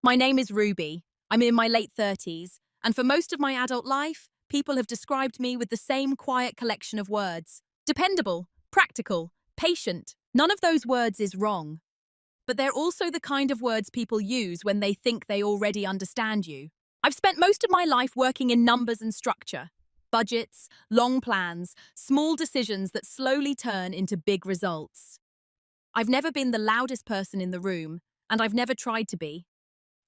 My name is Ruby. I'm in my late 30s, and for most of my adult life, people have described me with the same quiet collection of words. Dependable, practical, patient. None of those words is wrong. But they're also the kind of words people use when they think they already understand you. I've spent most of my life working in numbers and structure. Budgets, long plans, small decisions that slowly turn into big results. I've never been the loudest person in the room, and I've never tried to be.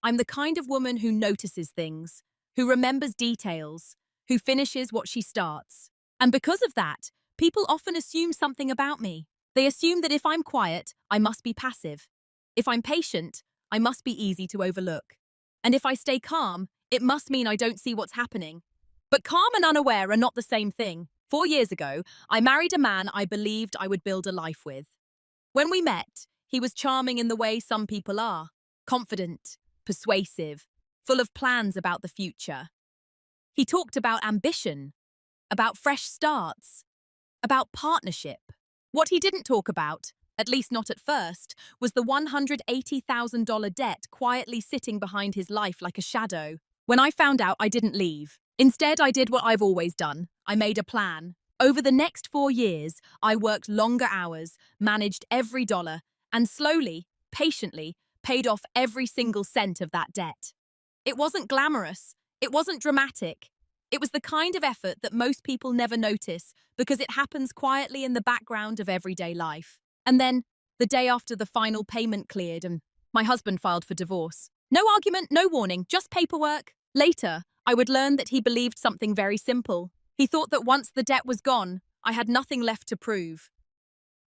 I'm the kind of woman who notices things, who remembers details, who finishes what she starts. And because of that, people often assume something about me. They assume that if I'm quiet, I must be passive. If I'm patient, I must be easy to overlook. And if I stay calm, it must mean I don't see what's happening. But calm and unaware are not the same thing. 4 years ago, I married a man I believed I would build a life with. When we met, he was charming in the way some people are, confident, persuasive, full of plans about the future. He talked about ambition, about fresh starts, about partnership. What he didn't talk about, at least not at first, was the $180,000 debt quietly sitting behind his life like a shadow. When I found out, I didn't leave. Instead, I did what I've always done. I made a plan. Over the next 4 years, I worked longer hours, managed every dollar, and slowly, patiently, paid off every single cent of that debt. It wasn't glamorous. It wasn't dramatic. It was the kind of effort that most people never notice because it happens quietly in the background of everyday life. And then, the day after the final payment cleared and my husband filed for divorce. No argument, no warning, just paperwork. Later, I would learn that he believed something very simple. He thought that once the debt was gone, I had nothing left to prove,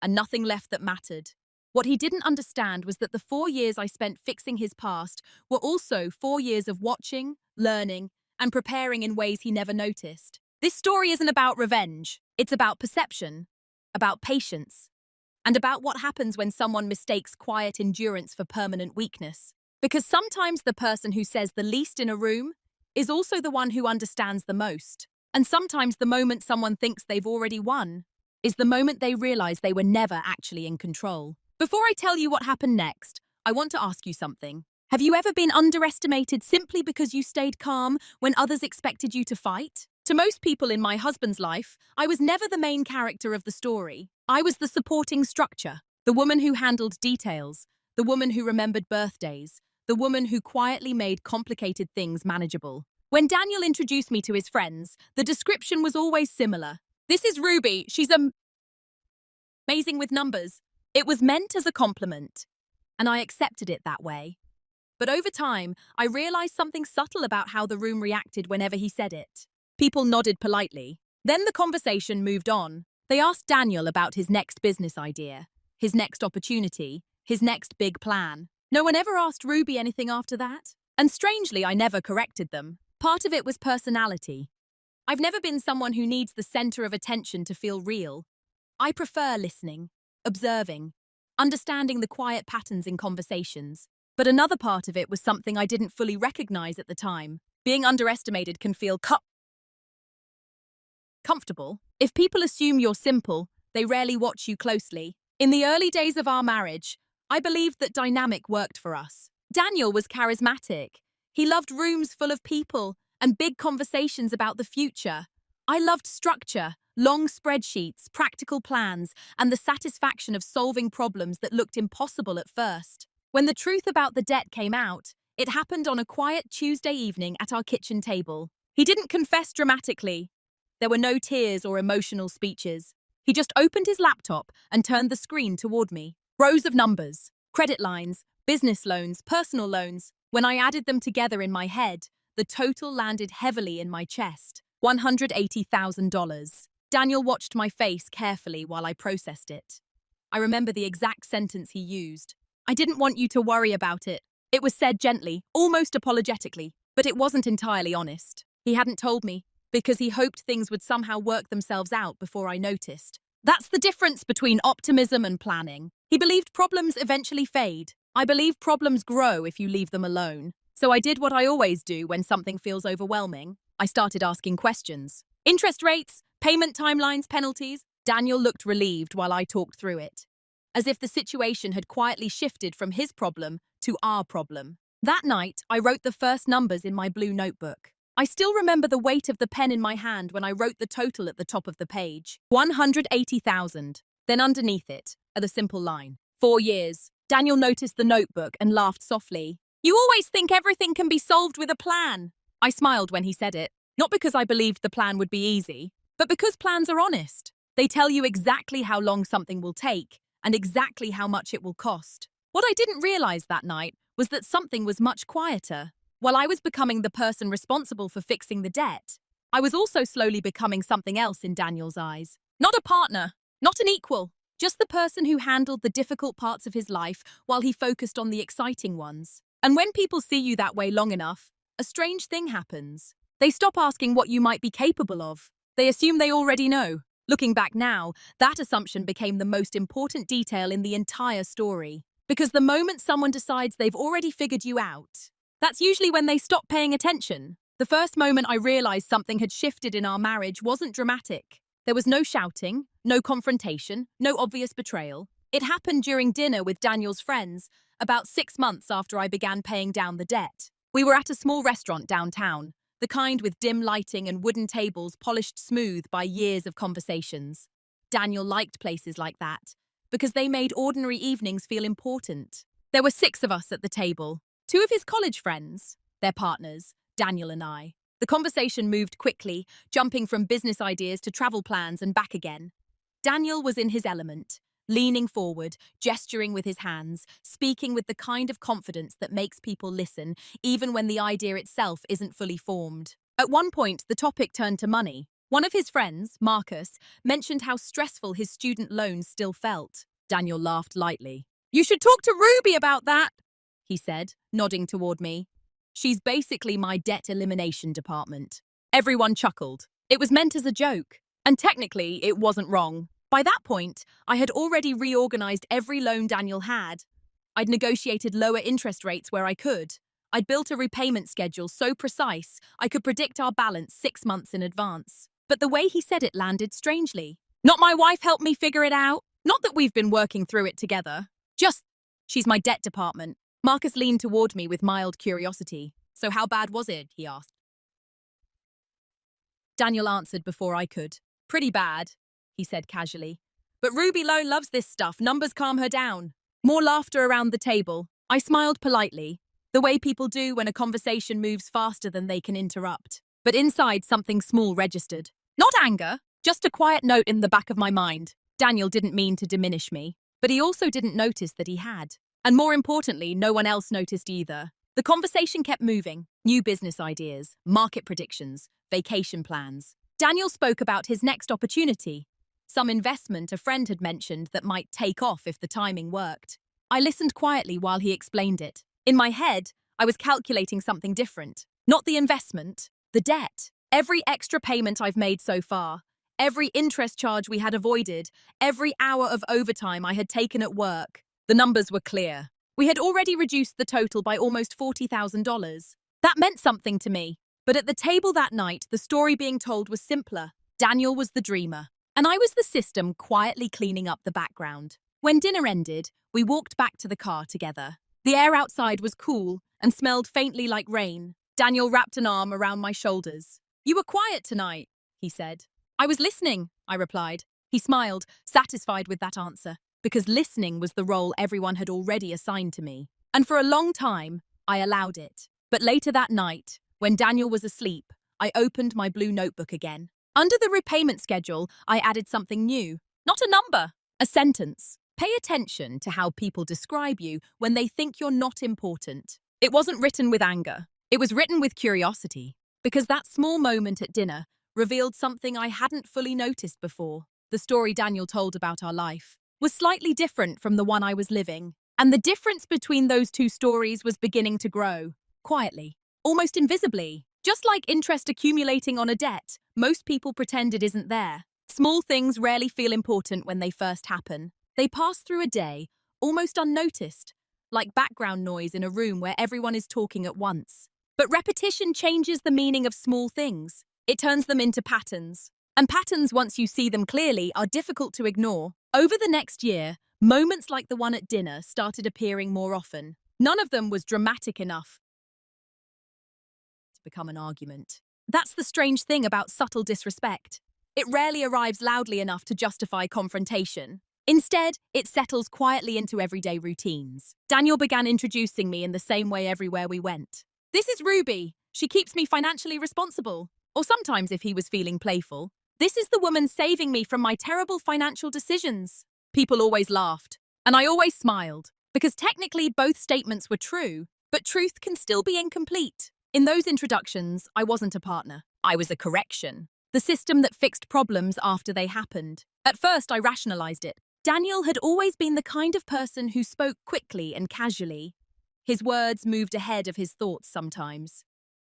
and nothing left that mattered. What he didn't understand was that the 4 years I spent fixing his past were also 4 years of watching, learning, and preparing in ways he never noticed. This story isn't about revenge. It's about perception, about patience, and about what happens when someone mistakes quiet endurance for permanent weakness. Because sometimes the person who says the least in a room is also the one who understands the most. And sometimes the moment someone thinks they've already won is the moment they realize they were never actually in control. Before I tell you what happened next, I want to ask you something. Have you ever been underestimated simply because you stayed calm when others expected you to fight? To most people in my husband's life, I was never the main character of the story. I was the supporting structure, the woman who handled details, the woman who remembered birthdays, the woman who quietly made complicated things manageable. When Daniel introduced me to his friends, the description was always similar. This is Ruby. She's amazing with numbers. It was meant as a compliment, and I accepted it that way. But over time, I realized something subtle about how the room reacted whenever he said it. People nodded politely. Then the conversation moved on. They asked Daniel about his next business idea, his next opportunity, his next big plan. No one ever asked Ruby anything after that. And strangely, I never corrected them. Part of it was personality. I've never been someone who needs the center of attention to feel real. I prefer listening, observing, understanding the quiet patterns in conversations. But another part of it was something I didn't fully recognize at the time. Being underestimated can feel comfortable. If people assume you're simple, they rarely watch you closely. In the early days of our marriage, I believed that dynamic worked for us. Daniel was charismatic. He loved rooms full of people and big conversations about the future. I loved structure, long spreadsheets, practical plans, and the satisfaction of solving problems that looked impossible at first. When the truth about the debt came out, it happened on a quiet Tuesday evening at our kitchen table. He didn't confess dramatically. There were no tears or emotional speeches. He just opened his laptop and turned the screen toward me. Rows of numbers, credit lines, business loans, personal loans. When I added them together in my head, the total landed heavily in my chest. $180,000. Daniel watched my face carefully while I processed it. I remember the exact sentence he used. I didn't want you to worry about it. It was said gently, almost apologetically, but it wasn't entirely honest. He hadn't told me, because he hoped things would somehow work themselves out before I noticed. That's the difference between optimism and planning. He believed problems eventually fade. I believe problems grow if you leave them alone. So I did what I always do when something feels overwhelming. I started asking questions. Interest rates, payment timelines, penalties. Daniel looked relieved while I talked through it, as if the situation had quietly shifted from his problem to our problem. That night, I wrote the first numbers in my blue notebook. I still remember the weight of the pen in my hand when I wrote the total at the top of the page. 180,000. Then underneath it, a simple line. 4 years. Daniel noticed the notebook and laughed softly. You always think everything can be solved with a plan. I smiled when he said it, not because I believed the plan would be easy, but because plans are honest. They tell you exactly how long something will take and exactly how much it will cost. What I didn't realize that night was that something was much quieter. While I was becoming the person responsible for fixing the debt, I was also slowly becoming something else in Daniel's eyes. Not a partner, not an equal, just the person who handled the difficult parts of his life while he focused on the exciting ones. And when people see you that way long enough, a strange thing happens. They stop asking what you might be capable of. They assume they already know. Looking back now, that assumption became the most important detail in the entire story. Because the moment someone decides they've already figured you out, that's usually when they stop paying attention. The first moment I realized something had shifted in our marriage wasn't dramatic. There was no shouting, no confrontation, no obvious betrayal. It happened during dinner with Daniel's friends, about 6 months after I began paying down the debt. We were at a small restaurant downtown, the kind with dim lighting and wooden tables polished smooth by years of conversations. Daniel liked places like that, because they made ordinary evenings feel important. There were 6 of us at the table, 2 of his college friends, their partners, Daniel and I. The conversation moved quickly, jumping from business ideas to travel plans and back again. Daniel was in his element, leaning forward, gesturing with his hands, speaking with the kind of confidence that makes people listen, even when the idea itself isn't fully formed. At one point, the topic turned to money. One of his friends, Marcus, mentioned how stressful his student loans still felt. Daniel laughed lightly. You should talk to Ruby about that, he said, nodding toward me. She's basically my debt elimination department. Everyone chuckled. It was meant as a joke, and technically it wasn't wrong. By that point, I had already reorganized every loan Daniel had. I'd negotiated lower interest rates where I could. I'd built a repayment schedule so precise I could predict our balance 6 months in advance. But the way he said it landed strangely. Not my wife helped me figure it out. Not that we've been working through it together. Just, she's my debt department. Marcus leaned toward me with mild curiosity. So how bad was it? He asked. Daniel answered before I could. Pretty bad, he said casually. But Ruby Lowe loves this stuff. Numbers calm her down. More laughter around the table. I smiled politely, the way people do when a conversation moves faster than they can interrupt. But inside, something small registered. Not anger, just a quiet note in the back of my mind. Daniel didn't mean to diminish me, but he also didn't notice that he had. And more importantly, no one else noticed either. The conversation kept moving. New business ideas, market predictions, vacation plans. Daniel spoke about his next opportunity. Some investment a friend had mentioned that might take off if the timing worked. I listened quietly while he explained it. In my head, I was calculating something different. Not the investment, the debt. Every extra payment I've made so far, every interest charge we had avoided, every hour of overtime I had taken at work. The numbers were clear. We had already reduced the total by almost $40,000. That meant something to me. But at the table that night, the story being told was simpler. Daniel was the dreamer, and I was the system quietly cleaning up the background. When dinner ended, we walked back to the car together. The air outside was cool and smelled faintly like rain. Daniel wrapped an arm around my shoulders. You were quiet tonight, he said. I was listening, I replied. He smiled, satisfied with that answer, because listening was the role everyone had already assigned to me. And for a long time, I allowed it. But later that night, when Daniel was asleep, I opened my blue notebook again. Under the repayment schedule, I added something new. Not a number, a sentence. Pay attention to how people describe you when they think you're not important. It wasn't written with anger. It was written with curiosity, because that small moment at dinner revealed something I hadn't fully noticed before. The story Daniel told about our life was slightly different from the one I was living, and the difference between those two stories was beginning to grow, quietly, almost invisibly. Just like interest accumulating on a debt, most people pretend it isn't there. Small things rarely feel important when they first happen. They pass through a day, almost unnoticed, like background noise in a room where everyone is talking at once. But repetition changes the meaning of small things. It turns them into patterns. And patterns, once you see them clearly, are difficult to ignore. Over the next year, moments like the one at dinner started appearing more often. None of them was dramatic enough to become an argument. That's the strange thing about subtle disrespect. It rarely arrives loudly enough to justify confrontation. Instead, it settles quietly into everyday routines. Daniel began introducing me in the same way everywhere we went. "This is Ruby. She keeps me financially responsible." Or sometimes, if he was feeling playful, "This is the woman saving me from my terrible financial decisions." People always laughed, and I always smiled, because technically both statements were true, but truth can still be incomplete. In those introductions, I wasn't a partner. I was a correction. The system that fixed problems after they happened. At first, I rationalized it. Daniel had always been the kind of person who spoke quickly and casually. His words moved ahead of his thoughts sometimes.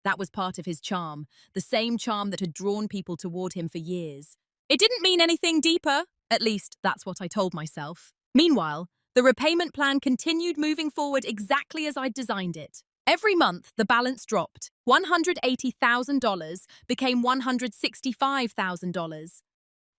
That was part of his charm, the same charm that had drawn people toward him for years. It didn't mean anything deeper. At least, that's what I told myself. Meanwhile, the repayment plan continued moving forward exactly as I'd designed it. Every month, the balance dropped. $180,000 became $165,000,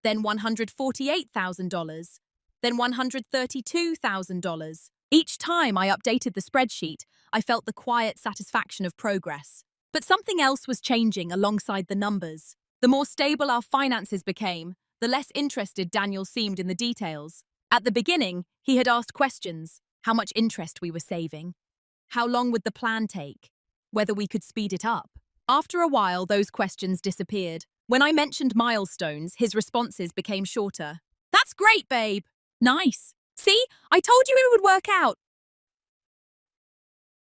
then $148,000, then $132,000. Each time I updated the spreadsheet, I felt the quiet satisfaction of progress. But something else was changing alongside the numbers. The more stable our finances became, the less interested Daniel seemed in the details. At the beginning, he had asked questions: how much interest we were saving, how long would the plan take, whether we could speed it up. After a while, those questions disappeared. When I mentioned milestones, his responses became shorter. "That's great, babe." "Nice. See, I told you it would work out."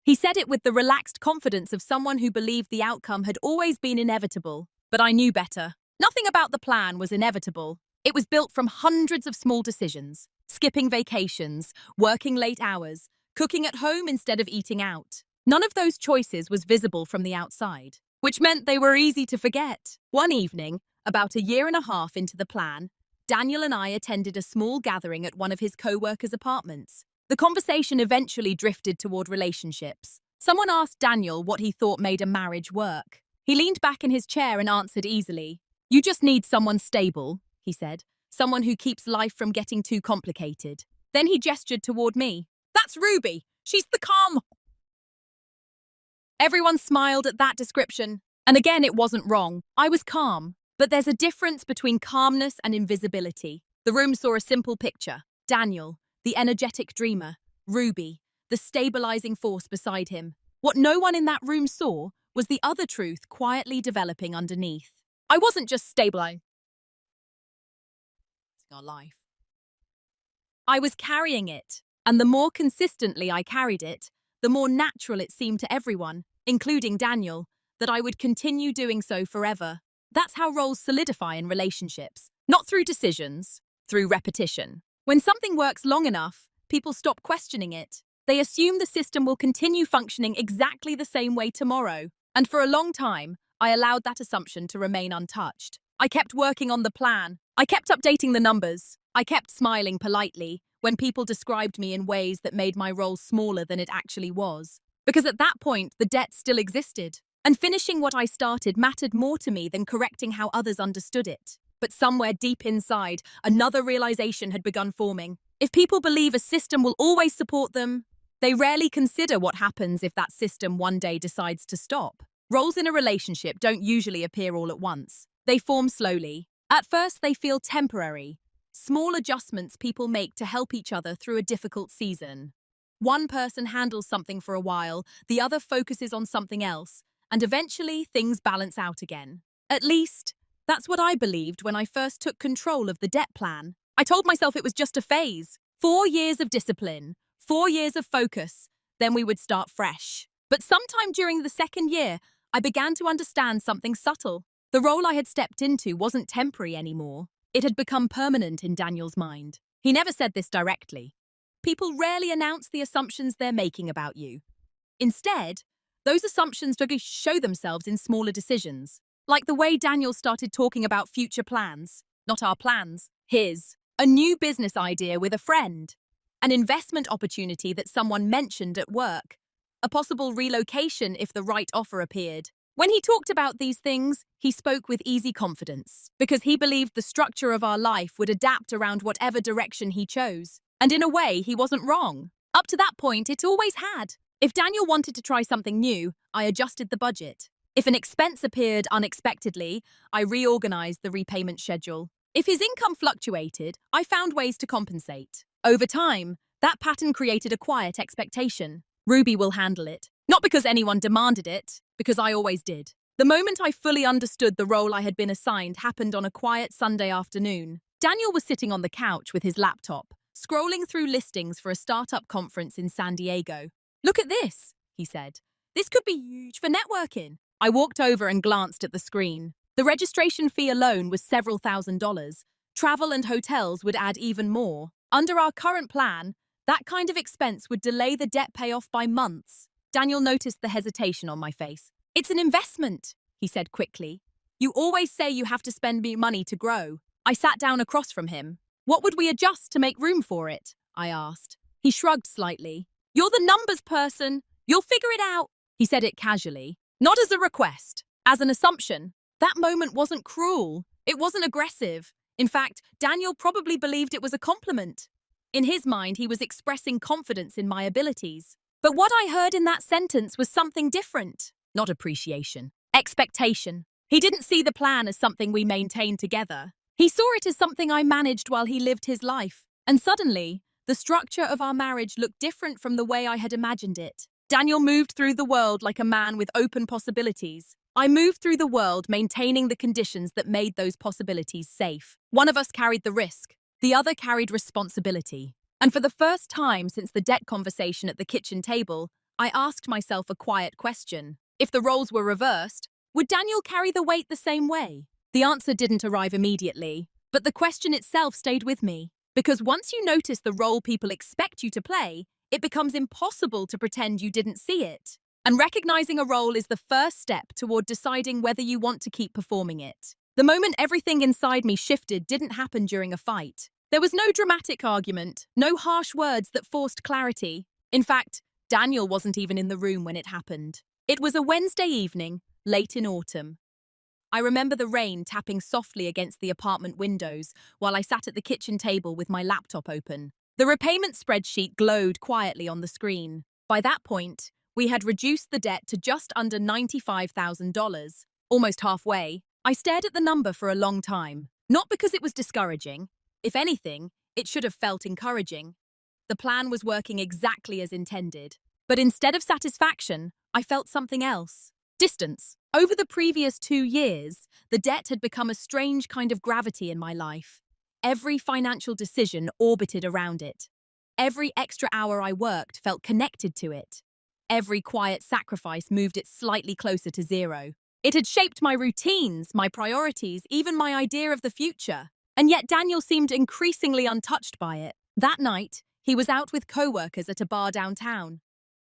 He said it with the relaxed confidence of someone who believed the outcome had always been inevitable. But I knew better. Nothing about the plan was inevitable. It was built from hundreds of small decisions: skipping vacations, working late hours, cooking at home instead of eating out. None of those choices was visible from the outside, which meant they were easy to forget. One evening, about a year and a half into the plan, Daniel and I attended a small gathering at one of his co-workers' apartments. The conversation eventually drifted toward relationships. Someone asked Daniel what he thought made a marriage work. He leaned back in his chair and answered easily. "You just need someone stable," he said. "Someone who keeps life from getting too complicated." Then he gestured toward me. "That's Ruby. She's the calm." Everyone smiled at that description. And again, it wasn't wrong. I was calm. But there's a difference between calmness and invisibility. The room saw a simple picture. Daniel, the energetic dreamer. Ruby, the stabilizing force beside him. What no one in that room saw was the other truth quietly developing underneath. I wasn't just stabilizing our life. I was carrying it. And the more consistently I carried it, the more natural it seemed to everyone, including Daniel, that I would continue doing so forever. That's how roles solidify in relationships, not through decisions, through repetition. When something works long enough, people stop questioning it. They assume the system will continue functioning exactly the same way tomorrow. And for a long time, I allowed that assumption to remain untouched. I kept working on the plan. I kept updating the numbers. I kept smiling politely when people described me in ways that made my role smaller than it actually was. Because at that point, the debt still existed. And finishing what I started mattered more to me than correcting how others understood it. But somewhere deep inside, another realization had begun forming. If people believe a system will always support them, they rarely consider what happens if that system one day decides to stop. Roles in a relationship don't usually appear all at once. They form slowly. At first, they feel temporary. Small adjustments people make to help each other through a difficult season. One person handles something for a while, the other focuses on something else, and eventually things balance out again. At least, that's what I believed when I first took control of the debt plan. I told myself it was just a phase. 4 years of discipline, 4 years of focus, then we would start fresh. But sometime during the second year, I began to understand something subtle. The role I had stepped into wasn't temporary anymore. It had become permanent in Daniel's mind. He never said this directly. People rarely announce the assumptions they're making about you. Instead, those assumptions show themselves in smaller decisions, like the way Daniel started talking about future plans. Not our plans, his. A new business idea with a friend. An investment opportunity that someone mentioned at work. A possible relocation if the right offer appeared. When he talked about these things, he spoke with easy confidence, because he believed the structure of our life would adapt around whatever direction he chose. And in a way, he wasn't wrong. Up to that point, it always had. If Daniel wanted to try something new, I adjusted the budget. If an expense appeared unexpectedly, I reorganized the repayment schedule. If his income fluctuated, I found ways to compensate. Over time, that pattern created a quiet expectation. Ruby will handle it. Not because anyone demanded it, because I always did. The moment I fully understood the role I had been assigned happened on a quiet Sunday afternoon. Daniel was sitting on the couch with his laptop, scrolling through listings for a startup conference in San Diego. "Look at this," he said. "This could be huge for networking." I walked over and glanced at the screen. The registration fee alone was several $1,000s. Travel and hotels would add even more. Under our current plan, that kind of expense would delay the debt payoff by months. Daniel noticed the hesitation on my face. "It's an investment," he said quickly. "You always say you have to spend money to grow." I sat down across from him. "What would we adjust to make room for it?" I asked. He shrugged slightly. "You're the numbers person. You'll figure it out." He said it casually. Not as a request, as an assumption. That moment wasn't cruel. It wasn't aggressive. In fact, Daniel probably believed it was a compliment. In his mind, he was expressing confidence in my abilities. But what I heard in that sentence was something different. Not appreciation. Expectation. He didn't see the plan as something we maintained together. He saw it as something I managed while he lived his life. And suddenly, the structure of our marriage looked different from the way I had imagined it. Daniel moved through the world like a man with open possibilities. I moved through the world maintaining the conditions that made those possibilities safe. One of us carried the risk. The other carried responsibility. And for the first time since the debt conversation at the kitchen table, I asked myself a quiet question. If the roles were reversed, would Daniel carry the weight the same way? The answer didn't arrive immediately, but the question itself stayed with me. Because once you notice the role people expect you to play, it becomes impossible to pretend you didn't see it. And recognizing a role is the first step toward deciding whether you want to keep performing it. The moment everything inside me shifted didn't happen during a fight. There was no dramatic argument, no harsh words that forced clarity. In fact, Daniel wasn't even in the room when it happened. It was a Wednesday evening, late in autumn. I remember the rain tapping softly against the apartment windows while I sat at the kitchen table with my laptop open. The repayment spreadsheet glowed quietly on the screen. By that point, we had reduced the debt to just under $95,000. Almost halfway, I stared at the number for a long time. Not because it was discouraging. If anything, it should have felt encouraging. The plan was working exactly as intended. But instead of satisfaction, I felt something else. Distance. Over the previous 2 years, the debt had become a strange kind of gravity in my life. Every financial decision orbited around it. Every extra hour I worked felt connected to it. Every quiet sacrifice moved it slightly closer to zero. It had shaped my routines, my priorities, even my idea of the future. And yet Daniel seemed increasingly untouched by it. That night, he was out with co-workers at a bar downtown.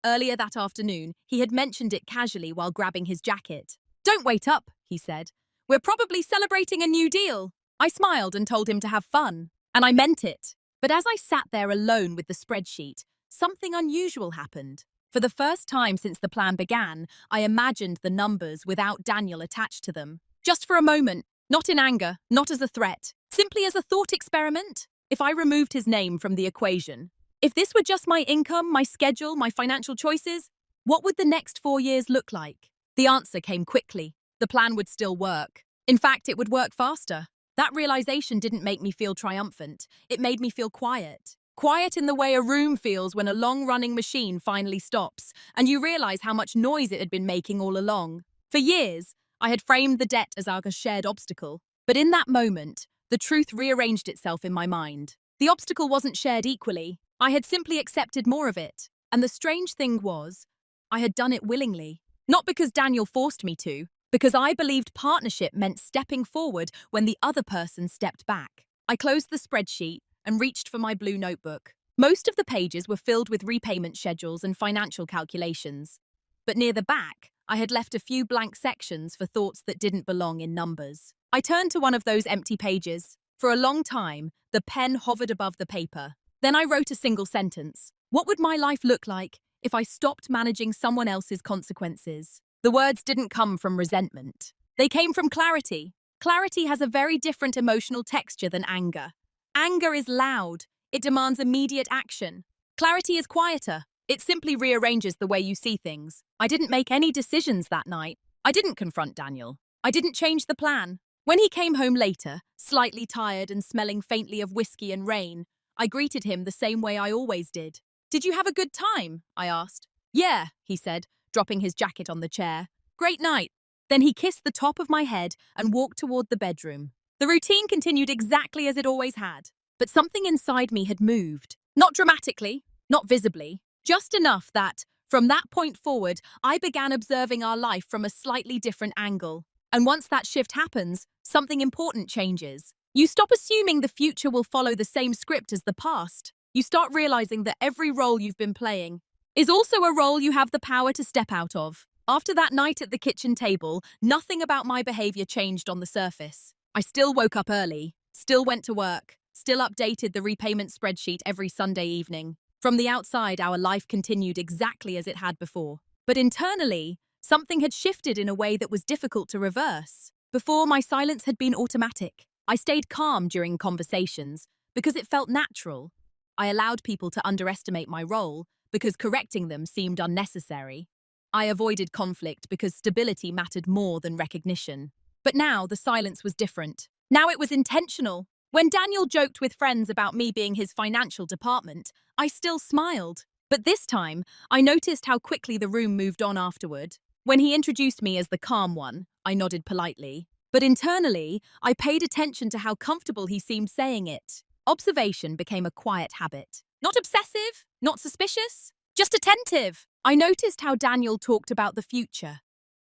Earlier that afternoon, he had mentioned it casually while grabbing his jacket. "Don't wait up," he said. "We're probably celebrating a new deal." I smiled and told him to have fun. And I meant it. But as I sat there alone with the spreadsheet, something unusual happened. For the first time since the plan began, I imagined the numbers without Daniel attached to them. Just for a moment, not in anger, not as a threat, simply as a thought experiment. If I removed his name from the equation, if this were just my income, my schedule, my financial choices, what would the next 4 years look like? The answer came quickly. The plan would still work. In fact, it would work faster. That realization didn't make me feel triumphant. It made me feel quiet. Quiet in the way a room feels when a long-running machine finally stops, and you realize how much noise it had been making all along. For years, I had framed the debt as our shared obstacle. But in that moment, the truth rearranged itself in my mind. The obstacle wasn't shared equally. I had simply accepted more of it. And the strange thing was, I had done it willingly. Not because Daniel forced me to, because I believed partnership meant stepping forward when the other person stepped back. I closed the spreadsheet and reached for my blue notebook. Most of the pages were filled with repayment schedules and financial calculations. But near the back, I had left a few blank sections for thoughts that didn't belong in numbers. I turned to one of those empty pages. For a long time, the pen hovered above the paper. Then I wrote a single sentence. What would my life look like if I stopped managing someone else's consequences? The words didn't come from resentment. They came from clarity. Clarity has a very different emotional texture than anger. Anger is loud. It demands immediate action. Clarity is quieter. It simply rearranges the way you see things. I didn't make any decisions that night. I didn't confront Daniel. I didn't change the plan. When he came home later, slightly tired and smelling faintly of whiskey and rain, I greeted him the same way I always did. "Did you have a good time?" I asked. "Yeah," he said, dropping his jacket on the chair. "Great night." Then he kissed the top of my head and walked toward the bedroom. The routine continued exactly as it always had. But something inside me had moved. Not dramatically, not visibly, just enough that, from that point forward, I began observing our life from a slightly different angle. And once that shift happens, something important changes. You stop assuming the future will follow the same script as the past. You start realizing that every role you've been playing is also a role you have the power to step out of. After that night at the kitchen table, nothing about my behavior changed on the surface. I still woke up early, still went to work, still updated the repayment spreadsheet every Sunday evening. From the outside, our life continued exactly as it had before. But internally, something had shifted in a way that was difficult to reverse. Before, my silence had been automatic. I stayed calm during conversations because it felt natural. I allowed people to underestimate my role because correcting them seemed unnecessary. I avoided conflict because stability mattered more than recognition. But now the silence was different. Now it was intentional. When Daniel joked with friends about me being his financial department, I still smiled. But this time, I noticed how quickly the room moved on afterward. When he introduced me as the calm one, I nodded politely. But internally, I paid attention to how comfortable he seemed saying it. Observation became a quiet habit. Not obsessive, not suspicious, just attentive. I noticed how Daniel talked about the future.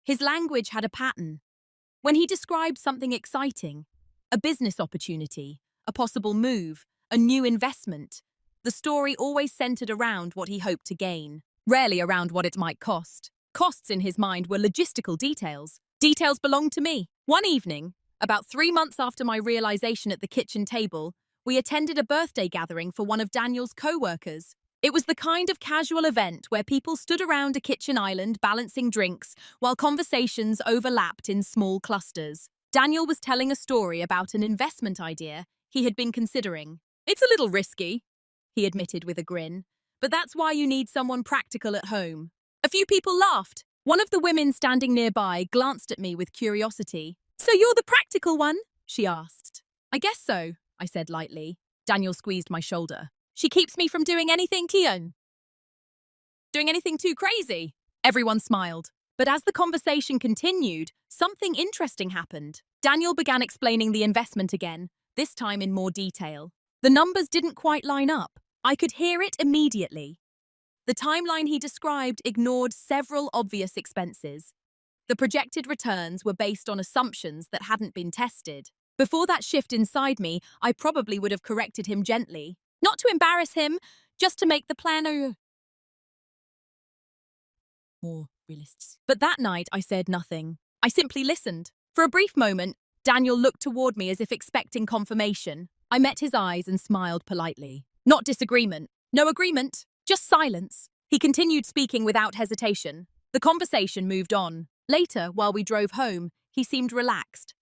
His language had a pattern. When he described something exciting, a business opportunity, a possible move, a new investment, the story always centered around what he hoped to gain, rarely around what it might cost. Costs in his mind were logistical details. Details belonged to me. One evening, about 3 months after my realization at the kitchen table, we attended a birthday gathering for one of Daniel's co-workers. It was the kind of casual event where people stood around a kitchen island balancing drinks while conversations overlapped in small clusters. Daniel was telling a story about an investment idea he had been considering. "It's a little risky," he admitted with a grin, "but that's why you need someone practical at home." A few people laughed. One of the women standing nearby glanced at me with curiosity. "So you're the practical one?" she asked. "I guess so," I said lightly. Daniel squeezed my shoulder. "She keeps me from doing anything, Kion. Doing anything too crazy." Everyone smiled. But as the conversation continued, something interesting happened. Daniel began explaining the investment again, this time in more detail. The numbers didn't quite line up. I could hear it immediately. The timeline he described ignored several obvious expenses. The projected returns were based on assumptions that hadn't been tested. Before that shift inside me, I probably would have corrected him gently. Not to embarrass him, just to make the plan more realistic. But that night, I said nothing. I simply listened. For a brief moment, Daniel looked toward me as if expecting confirmation. I met his eyes and smiled politely. Not disagreement. No agreement. Just silence. He continued speaking without hesitation. The conversation moved on. Later, while we drove home, he seemed relaxed,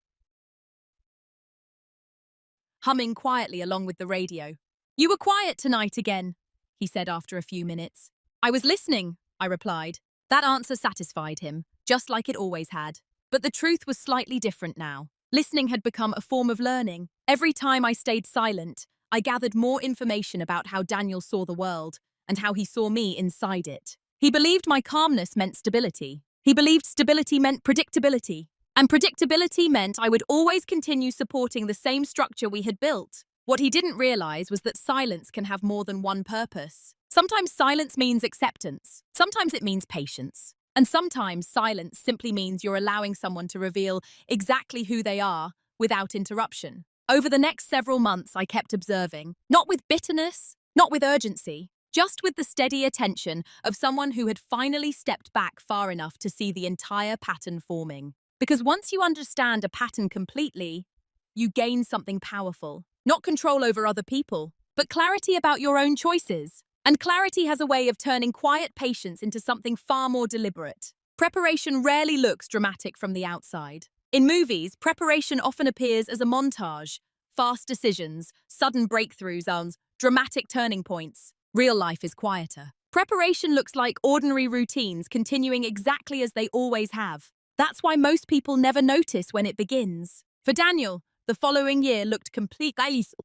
humming quietly along with the radio. "You were quiet tonight again," he said after a few minutes. "I was listening," I replied. That answer satisfied him, just like it always had. But the truth was slightly different now. Listening had become a form of learning. Every time I stayed silent, I gathered more information about how Daniel saw the world and how he saw me inside it. He believed my calmness meant stability. He believed stability meant predictability. And predictability meant I would always continue supporting the same structure we had built. What he didn't realize was that silence can have more than one purpose. Sometimes silence means acceptance. Sometimes it means patience. And sometimes silence simply means you're allowing someone to reveal exactly who they are without interruption. Over the next several months, I kept observing, not with bitterness, not with urgency, just with the steady attention of someone who had finally stepped back far enough to see the entire pattern forming. Because once you understand a pattern completely, you gain something powerful. Not control over other people, but clarity about your own choices. And clarity has a way of turning quiet patience into something far more deliberate. Preparation rarely looks dramatic from the outside. In movies, preparation often appears as a montage. Fast decisions, sudden breakthroughs, dramatic turning points. Real life is quieter. Preparation looks like ordinary routines continuing exactly as they always have. That's why most people never notice when it begins. For Daniel, the following year looked completely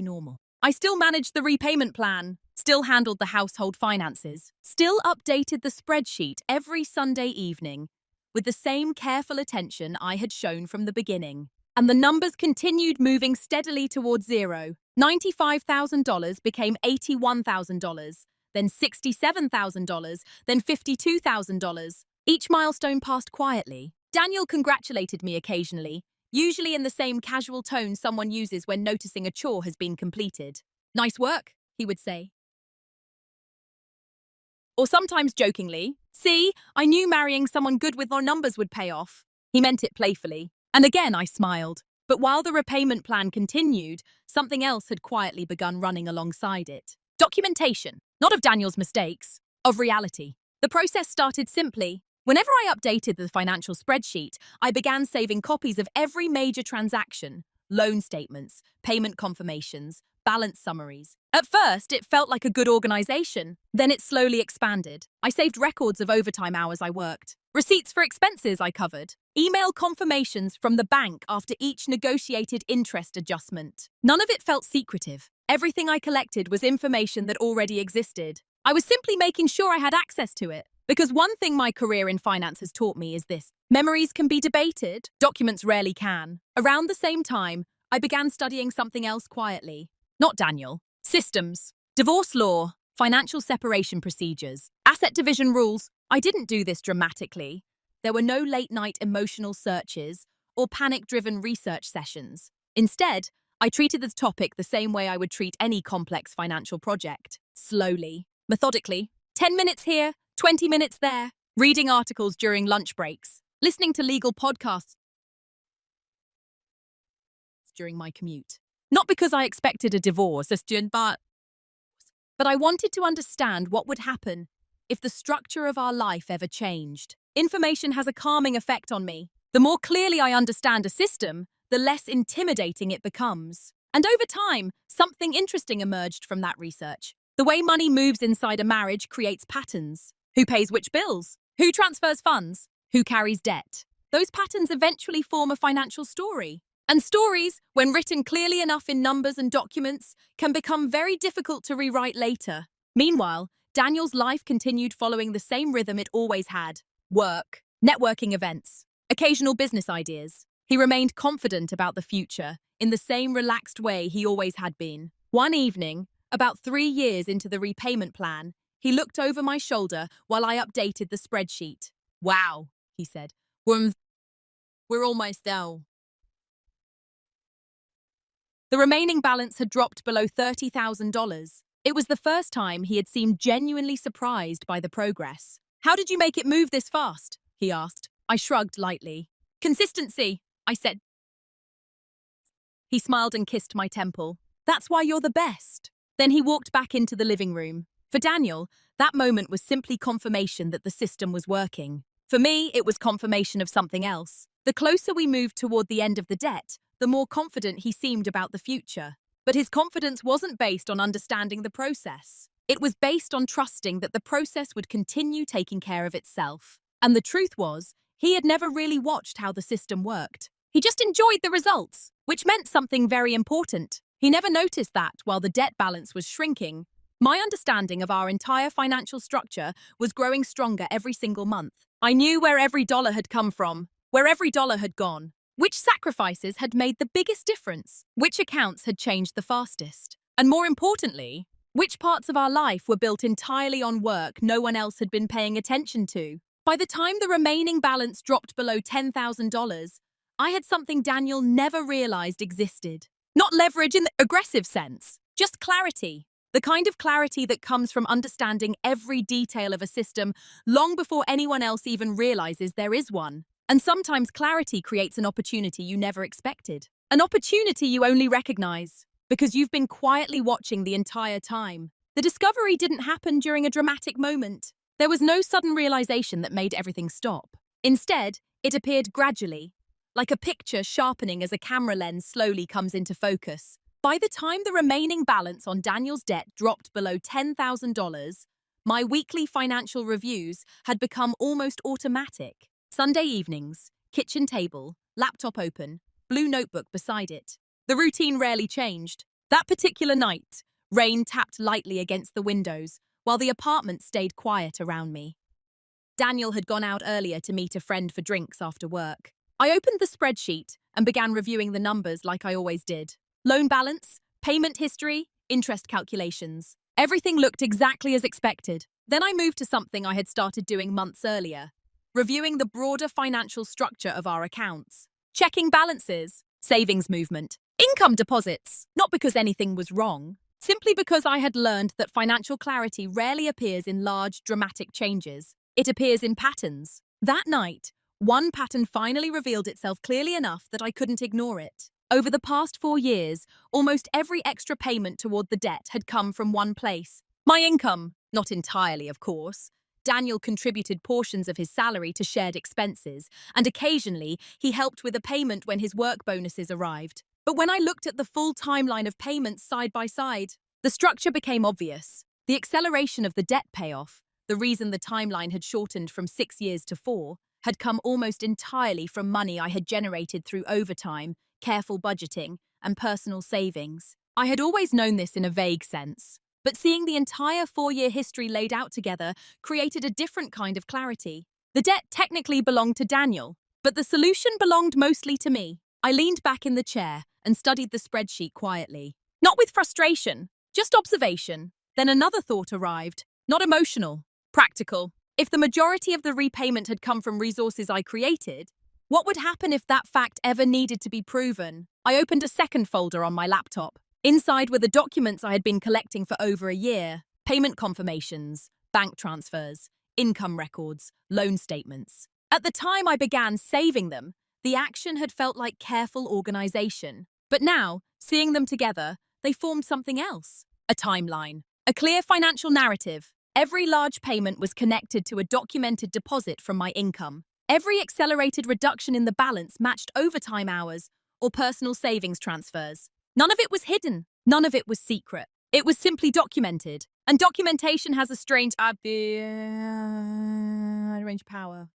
normal. I still managed the repayment plan, still handled the household finances, still updated the spreadsheet every Sunday evening with the same careful attention I had shown from the beginning. And the numbers continued moving steadily towards zero. $95,000 became $81,000, then $67,000, then $52,000. Each milestone passed quietly. Daniel congratulated me occasionally, usually in the same casual tone someone uses when noticing a chore has been completed. "Nice work," he would say. Or sometimes jokingly, "See, I knew marrying someone good with more numbers would pay off." He meant it playfully. And again I smiled. But while the repayment plan continued, something else had quietly begun running alongside it. Documentation, not of Daniel's mistakes, of reality. The process started simply. Whenever I updated the financial spreadsheet, I began saving copies of every major transaction, loan statements, payment confirmations, balance summaries. At first, it felt like a good organization. Then it slowly expanded. I saved records of overtime hours I worked, receipts for expenses I covered, email confirmations from the bank after each negotiated interest adjustment. None of it felt secretive. Everything I collected was information that already existed. I was simply making sure I had access to it. Because one thing my career in finance has taught me is this: memories can be debated, documents rarely can. Around the same time, I began studying something else quietly. Not Daniel. Systems, divorce law, financial separation procedures, asset division rules. I didn't do this dramatically. There were no late-night emotional searches or panic-driven research sessions. Instead, I treated the topic the same way I would treat any complex financial project. Slowly, methodically, 10 minutes here, 20 minutes there, reading articles during lunch breaks, listening to legal podcasts during my commute. Not because I expected a divorce, but I wanted to understand what would happen if the structure of our life ever changed. Information has a calming effect on me. The more clearly I understand a system, the less intimidating it becomes. And over time, something interesting emerged from that research. The way money moves inside a marriage creates patterns. Who pays which bills? Who transfers funds? Who carries debt? Those patterns eventually form a financial story. And stories, when written clearly enough in numbers and documents, can become very difficult to rewrite later. Meanwhile, Daniel's life continued following the same rhythm it always had. Work, networking events, occasional business ideas. He remained confident about the future, in the same relaxed way he always had been. One evening, about 3 years into the repayment plan, he looked over my shoulder while I updated the spreadsheet. "Wow," he said. We're almost there." The remaining balance had dropped below $30,000. It was the first time he had seemed genuinely surprised by the progress. "How did you make it move this fast?" he asked. I shrugged lightly. "Consistency," I said. He smiled and kissed my temple. "That's why you're the best." Then he walked back into the living room. For Daniel, that moment was simply confirmation that the system was working. For me, it was confirmation of something else. The closer we moved toward the end of the debt, the more confident he seemed about the future. But his confidence wasn't based on understanding the process. It was based on trusting that the process would continue taking care of itself. And the truth was, he had never really watched how the system worked. He just enjoyed the results, which meant something very important. He never noticed that, while the debt balance was shrinking, my understanding of our entire financial structure was growing stronger every single month. I knew where every dollar had come from, where every dollar had gone, which sacrifices had made the biggest difference, which accounts had changed the fastest, and more importantly, which parts of our life were built entirely on work no one else had been paying attention to. By the time the remaining balance dropped below $10,000, I had something Daniel never realized existed. Not leverage in the aggressive sense, just clarity. The kind of clarity that comes from understanding every detail of a system long before anyone else even realizes there is one. And sometimes clarity creates an opportunity you never expected. An opportunity you only recognize because you've been quietly watching the entire time. The discovery didn't happen during a dramatic moment. There was no sudden realization that made everything stop. Instead, it appeared gradually, like a picture sharpening as a camera lens slowly comes into focus. By the time the remaining balance on Daniel's debt dropped below $10,000, my weekly financial reviews had become almost automatic. Sunday evenings, kitchen table, laptop open, blue notebook beside it. The routine rarely changed. That particular night, rain tapped lightly against the windows, while the apartment stayed quiet around me. Daniel had gone out earlier to meet a friend for drinks after work. I opened the spreadsheet and began reviewing the numbers like I always did. Loan balance, payment history, interest calculations. Everything looked exactly as expected. Then I moved to something I had started doing months earlier, reviewing the broader financial structure of our accounts. Checking balances, savings movement, income deposits. Not because anything was wrong, simply because I had learned that financial clarity rarely appears in large, dramatic changes. It appears in patterns. That night, one pattern finally revealed itself clearly enough that I couldn't ignore it. Over the past 4 years, almost every extra payment toward the debt had come from one place. My income. Not entirely, of course. Daniel contributed portions of his salary to shared expenses, and occasionally he helped with a payment when his work bonuses arrived. But when I looked at the full timeline of payments side by side, the structure became obvious. The acceleration of the debt payoff, the reason the timeline had shortened from 6 years to 4, had come almost entirely from money I had generated through overtime, careful budgeting, and personal savings. I had always known this in a vague sense, but seeing the entire 4-year history laid out together created a different kind of clarity. The debt technically belonged to Daniel, but the solution belonged mostly to me. I leaned back in the chair and studied the spreadsheet quietly. Not with frustration, just observation. Then another thought arrived, not emotional, practical. If the majority of the repayment had come from resources I created, what would happen if that fact ever needed to be proven? I opened a second folder on my laptop. Inside were the documents I had been collecting for over a year. Payment confirmations, bank transfers, income records, loan statements. At the time I began saving them, the action had felt like careful organization. But now, seeing them together, they formed something else. A timeline. A clear financial narrative. Every large payment was connected to a documented deposit from my income. Every accelerated reduction in the balance matched overtime hours or personal savings transfers. None of it was hidden. None of it was secret. It was simply documented. And documentation has a strange power.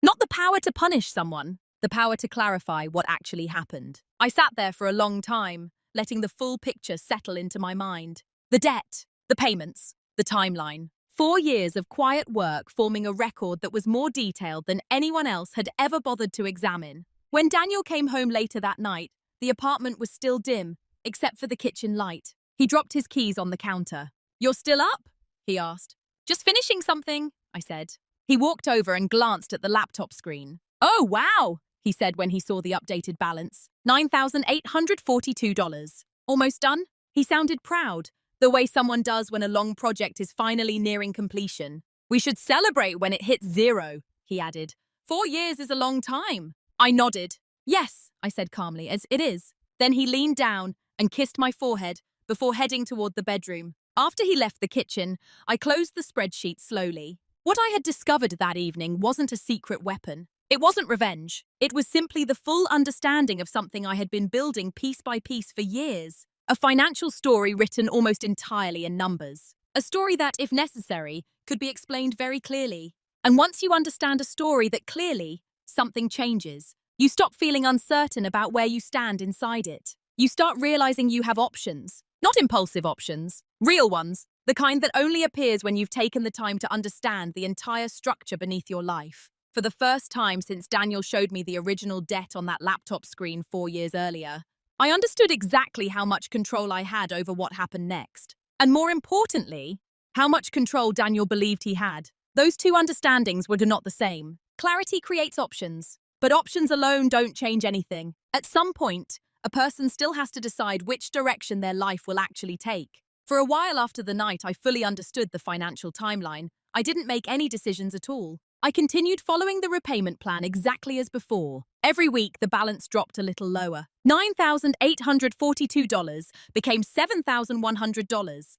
Not the power to punish someone, the power to clarify what actually happened. I sat there for a long time, letting the full picture settle into my mind. The debt, the payments, the timeline. 4 years of quiet work forming a record that was more detailed than anyone else had ever bothered to examine. When Daniel came home later that night, the apartment was still dim, except for the kitchen light. He dropped his keys on the counter. "You're still up?" he asked. "Just finishing something," I said. He walked over and glanced at the laptop screen. "Oh, wow," he said when he saw the updated balance. $9,842. "Almost done?" He sounded proud, the way someone does when a long project is finally nearing completion. "We should celebrate when it hits 0, he added. 4 years is a long time." I nodded. "Yes," I said calmly, "as it is." Then he leaned down and kissed my forehead before heading toward the bedroom. After he left the kitchen, I closed the spreadsheet slowly. What I had discovered that evening wasn't a secret weapon. It wasn't revenge. It was simply the full understanding of something I had been building piece by piece for years. A financial story written almost entirely in numbers. A story that, if necessary, could be explained very clearly. And once you understand a story that clearly, something changes. You stop feeling uncertain about where you stand inside it. You start realizing you have options. Not impulsive options. Real ones. The kind that only appears when you've taken the time to understand the entire structure beneath your life. For the first time since Daniel showed me the original debt on that laptop screen 4 years earlier, I understood exactly how much control I had over what happened next. And more importantly, how much control Daniel believed he had. Those two understandings were not the same. Clarity creates options, but options alone don't change anything. At some point, a person still has to decide which direction their life will actually take. For a while after the night I fully understood the financial timeline, I didn't make any decisions at all. I continued following the repayment plan exactly as before. Every week, the balance dropped a little lower. $9,842 became $7,100,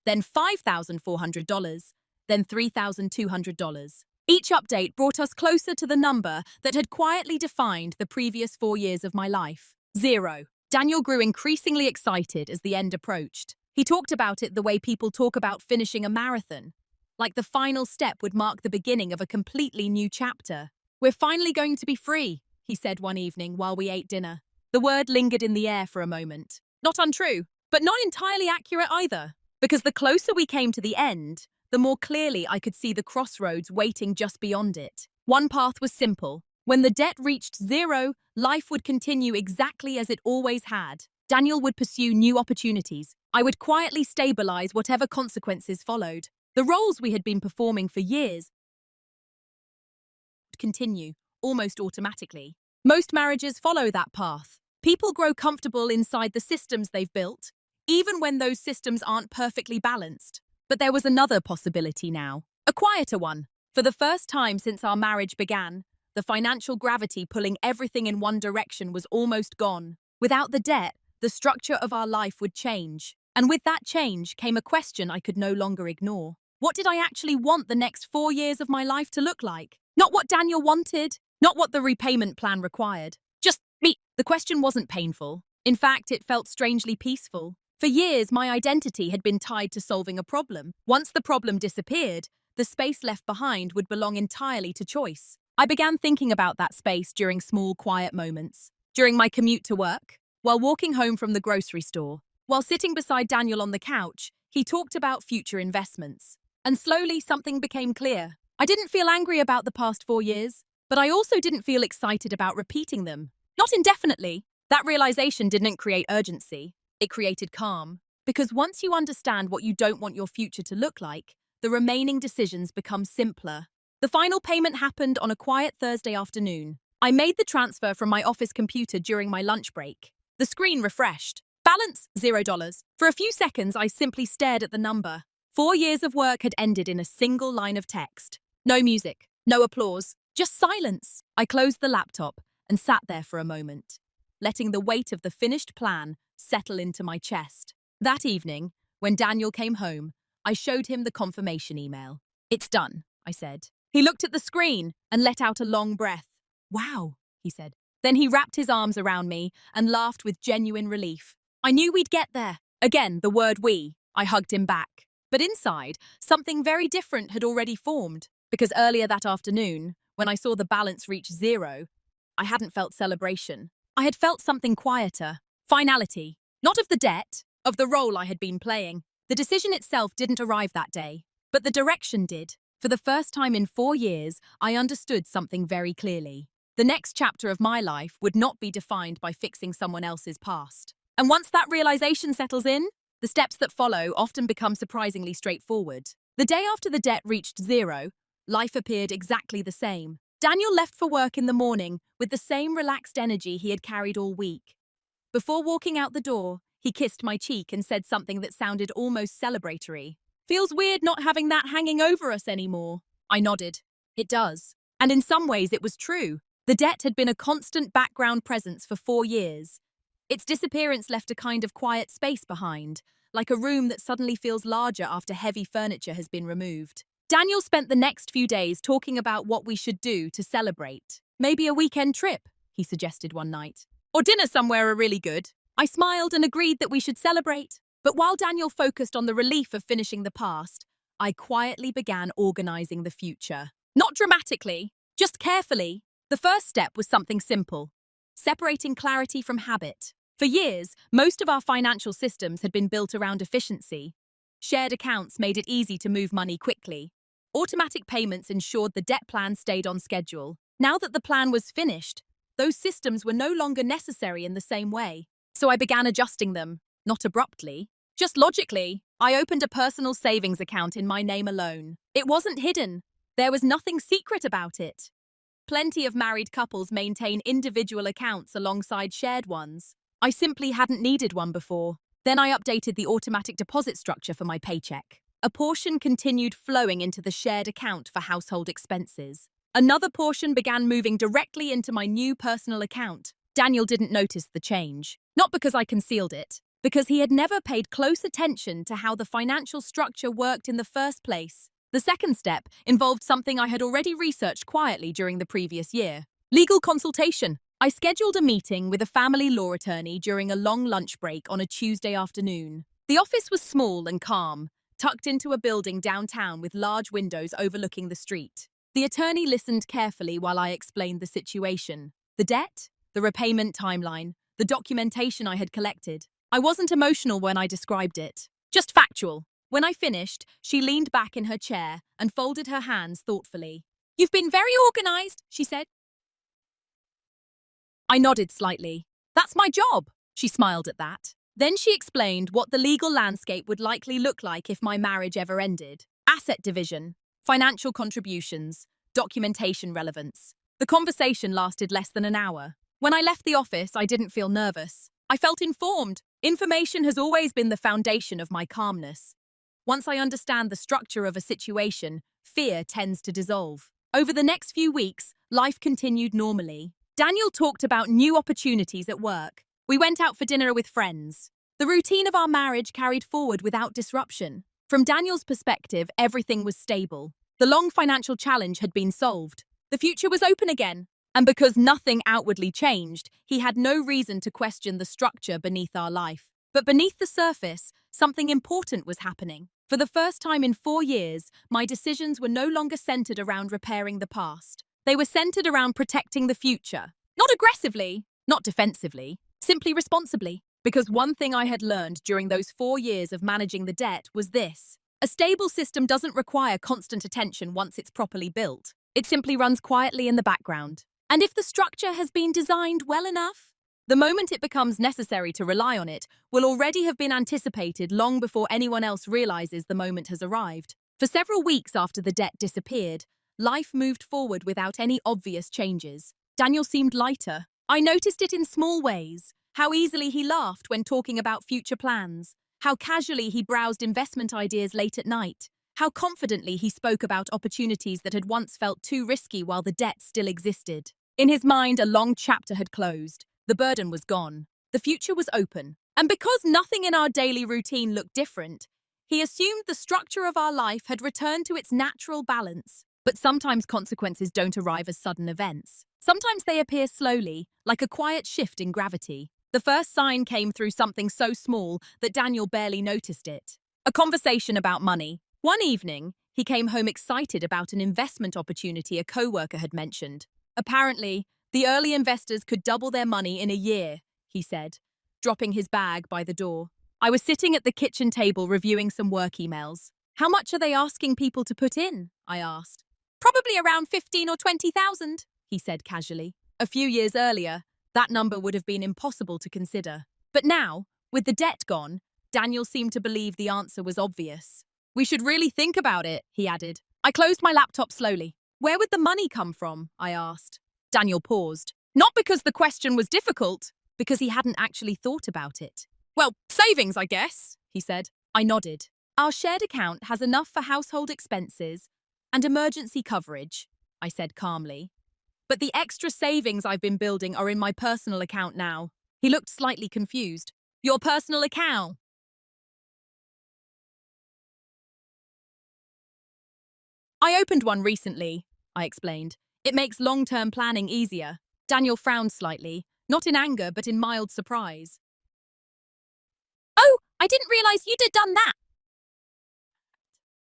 then $5,400, then $3,200. Each update brought us closer to the number that had quietly defined the previous 4 years of my life. 0. Daniel grew increasingly excited as the end approached. He talked about it the way people talk about finishing a marathon, like the final step would mark the beginning of a completely new chapter. "We're finally going to be free," he said one evening while we ate dinner. The word lingered in the air for a moment. Not untrue, but not entirely accurate either, because the closer we came to the end, the more clearly I could see the crossroads waiting just beyond it. One path was simple. When the debt reached zero, life would continue exactly as it always had. Daniel would pursue new opportunities. I would quietly stabilize whatever consequences followed. The roles we had been performing for years would continue, almost automatically. Most marriages follow that path. People grow comfortable inside the systems they've built, even when those systems aren't perfectly balanced. But there was another possibility now, a quieter one. For the first time since our marriage began, the financial gravity pulling everything in one direction was almost gone. Without the debt, the structure of our life would change. And with that change came a question I could no longer ignore. What did I actually want the next 4 years of my life to look like? Not what Daniel wanted, not what the repayment plan required. Just me. The question wasn't painful. In fact, it felt strangely peaceful. For years, my identity had been tied to solving a problem. Once the problem disappeared, the space left behind would belong entirely to choice. I began thinking about that space during small, quiet moments. During my commute to work, while walking home from the grocery store, while sitting beside Daniel on the couch, he talked about future investments. And slowly, something became clear. I didn't feel angry about the past 4 years, but I also didn't feel excited about repeating them. Not indefinitely. That realization didn't create urgency. It created calm. Because once you understand what you don't want your future to look like, the remaining decisions become simpler. The final payment happened on a quiet Thursday afternoon. I made the transfer from my office computer during my lunch break. The screen refreshed. Balance, $0. For a few seconds, I simply stared at the number. 4 years of work had ended in a single line of text. No music, no applause, just silence. I closed the laptop and sat there for a moment, letting the weight of the finished plan settle into my chest. That evening, when Daniel came home, I showed him the confirmation email. "It's done," I said. He looked at the screen and let out a long breath. "Wow," he said. Then he wrapped his arms around me and laughed with genuine relief. I knew we'd get there. Again, the word we. I hugged him back. But inside, something very different had already formed. Because earlier that afternoon, when I saw the balance reach zero, I hadn't felt celebration. I had felt something quieter. Finality. Not of the debt, of the role I had been playing. The decision itself didn't arrive that day, but the direction did. For the first time in 4 years, I understood something very clearly. The next chapter of my life would not be defined by fixing someone else's past. And once that realization settles in, the steps that follow often become surprisingly straightforward. The day after the debt reached zero, life appeared exactly the same. Daniel left for work in the morning with the same relaxed energy he had carried all week. Before walking out the door, he kissed my cheek and said something that sounded almost celebratory. "Feels weird not having that hanging over us anymore." I nodded. It does. And in some ways it was true. The debt had been a constant background presence for 4 years. Its disappearance left a kind of quiet space behind, like a room that suddenly feels larger after heavy furniture has been removed. Daniel spent the next few days talking about what we should do to celebrate. "Maybe a weekend trip," he suggested one night. "Or dinner somewhere really good." I smiled and agreed that we should celebrate. But while Daniel focused on the relief of finishing the past, I quietly began organizing the future. Not dramatically, just carefully. The first step was something simple: separating clarity from habit. For years, most of our financial systems had been built around efficiency. Shared accounts made it easy to move money quickly. Automatic payments ensured the debt plan stayed on schedule. Now that the plan was finished, those systems were no longer necessary in the same way. So I began adjusting them, not abruptly, just logically. I opened a personal savings account in my name alone. It wasn't hidden. There was nothing secret about it. Plenty of married couples maintain individual accounts alongside shared ones. I simply hadn't needed one before. Then I updated the automatic deposit structure for my paycheck. A portion continued flowing into the shared account for household expenses. Another portion began moving directly into my new personal account. Daniel didn't notice the change. Not because I concealed it, because he had never paid close attention to how the financial structure worked in the first place. The second step involved something I had already researched quietly during the previous year: legal consultation. I scheduled a meeting with a family law attorney during a long lunch break on a Tuesday afternoon. The office was small and calm, tucked into a building downtown with large windows overlooking the street. The attorney listened carefully while I explained the situation. The debt, the repayment timeline, the documentation I had collected. I wasn't emotional when I described it, just factual. When I finished, she leaned back in her chair and folded her hands thoughtfully. "You've been very organized," she said. I nodded slightly. "That's my job." She smiled at that. Then she explained what the legal landscape would likely look like if my marriage ever ended. Asset division, financial contributions, documentation relevance. The conversation lasted less than an hour. When I left the office, I didn't feel nervous. I felt informed. Information has always been the foundation of my calmness. Once I understand the structure of a situation, fear tends to dissolve. Over the next few weeks, life continued normally. Daniel talked about new opportunities at work. We went out for dinner with friends. The routine of our marriage carried forward without disruption. From Daniel's perspective, everything was stable. The long financial challenge had been solved. The future was open again. And because nothing outwardly changed, he had no reason to question the structure beneath our life. But beneath the surface, something important was happening. For the first time in 4 years, my decisions were no longer centered around repairing the past. They were centered around protecting the future. Not aggressively, not defensively, simply responsibly. Because one thing I had learned during those 4 years of managing the debt was this: a stable system doesn't require constant attention once it's properly built. It simply runs quietly in the background. And if the structure has been designed well enough, the moment it becomes necessary to rely on it will already have been anticipated long before anyone else realizes the moment has arrived. For several weeks after the debt disappeared, life moved forward without any obvious changes. Daniel seemed lighter. I noticed it in small ways. How easily he laughed when talking about future plans. How casually he browsed investment ideas late at night. How confidently he spoke about opportunities that had once felt too risky while the debt still existed. In his mind, a long chapter had closed. The burden was gone. The future was open. And because nothing in our daily routine looked different, he assumed the structure of our life had returned to its natural balance. But sometimes consequences don't arrive as sudden events. Sometimes they appear slowly, like a quiet shift in gravity. The first sign came through something so small that Daniel barely noticed it. A conversation about money. One evening, he came home excited about an investment opportunity a coworker had mentioned. Apparently, the early investors could double their money in a year, he said, dropping his bag by the door. I was sitting at the kitchen table reviewing some work emails. "How much are they asking people to put in?" I asked. "Probably around 15 or 20,000, he said casually. A few years earlier, that number would have been impossible to consider. But now, with the debt gone, Daniel seemed to believe the answer was obvious. "We should really think about it," he added. I closed my laptop slowly. "Where would the money come from?" I asked. Daniel paused. Not because the question was difficult, because he hadn't actually thought about it. "Well, savings, I guess," he said. I nodded. "Our shared account has enough for household expenses and emergency coverage," I said calmly. "But the extra savings I've been building are in my personal account now." He looked slightly confused. "Your personal account?" "I opened one recently," I explained. "It makes long-term planning easier." Daniel frowned slightly, not in anger but in mild surprise. "Oh, I didn't realize you'd done that."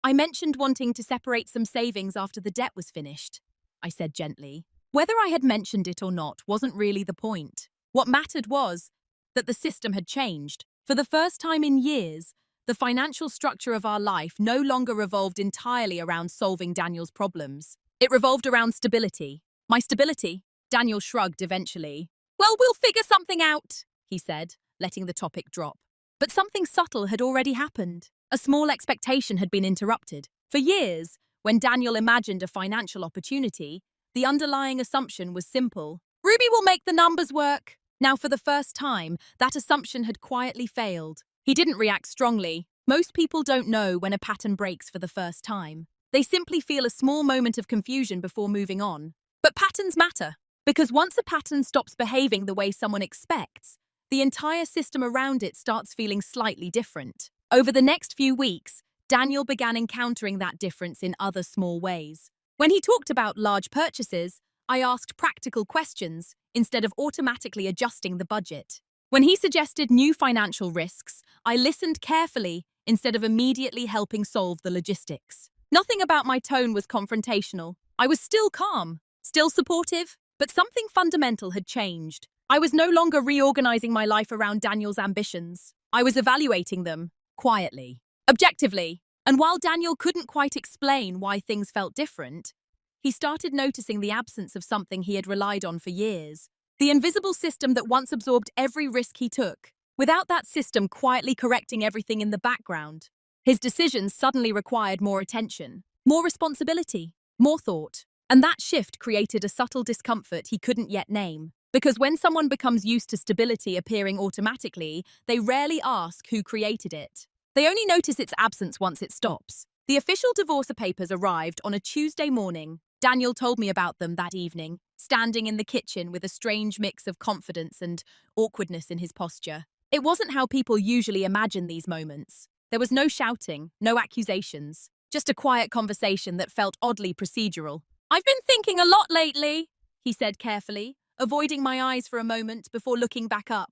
"I mentioned wanting to separate some savings after the debt was finished," I said gently. Whether I had mentioned it or not wasn't really the point. What mattered was that the system had changed. For the first time in years, the financial structure of our life no longer revolved entirely around solving Daniel's problems. It revolved around stability. My stability? Daniel shrugged eventually. "Well, we'll figure something out," he said, letting the topic drop. But something subtle had already happened. A small expectation had been interrupted. For years, when Daniel imagined a financial opportunity, the underlying assumption was simple. "Ruby will make the numbers work." Now, for the first time, that assumption had quietly failed. He didn't react strongly. Most people don't know when a pattern breaks for the first time. They simply feel a small moment of confusion before moving on. But patterns matter, because once a pattern stops behaving the way someone expects, the entire system around it starts feeling slightly different. Over the next few weeks, Daniel began encountering that difference in other small ways. When he talked about large purchases, I asked practical questions instead of automatically adjusting the budget. When he suggested new financial risks, I listened carefully instead of immediately helping solve the logistics. Nothing about my tone was confrontational. I was still calm, still supportive, but something fundamental had changed. I was no longer reorganizing my life around Daniel's ambitions. I was evaluating them, quietly, objectively. And while Daniel couldn't quite explain why things felt different, he started noticing the absence of something he had relied on for years. The invisible system that once absorbed every risk he took. Without that system quietly correcting everything in the background, his decisions suddenly required more attention, more responsibility, more thought. And that shift created a subtle discomfort he couldn't yet name. Because when someone becomes used to stability appearing automatically, they rarely ask who created it. They only notice its absence once it stops. The official divorce papers arrived on a Tuesday morning. Daniel told me about them that evening, standing in the kitchen with a strange mix of confidence and awkwardness in his posture. It wasn't how people usually imagine these moments. There was no shouting, no accusations, just a quiet conversation that felt oddly procedural. "I've been thinking a lot lately," he said carefully, avoiding my eyes for a moment before looking back up.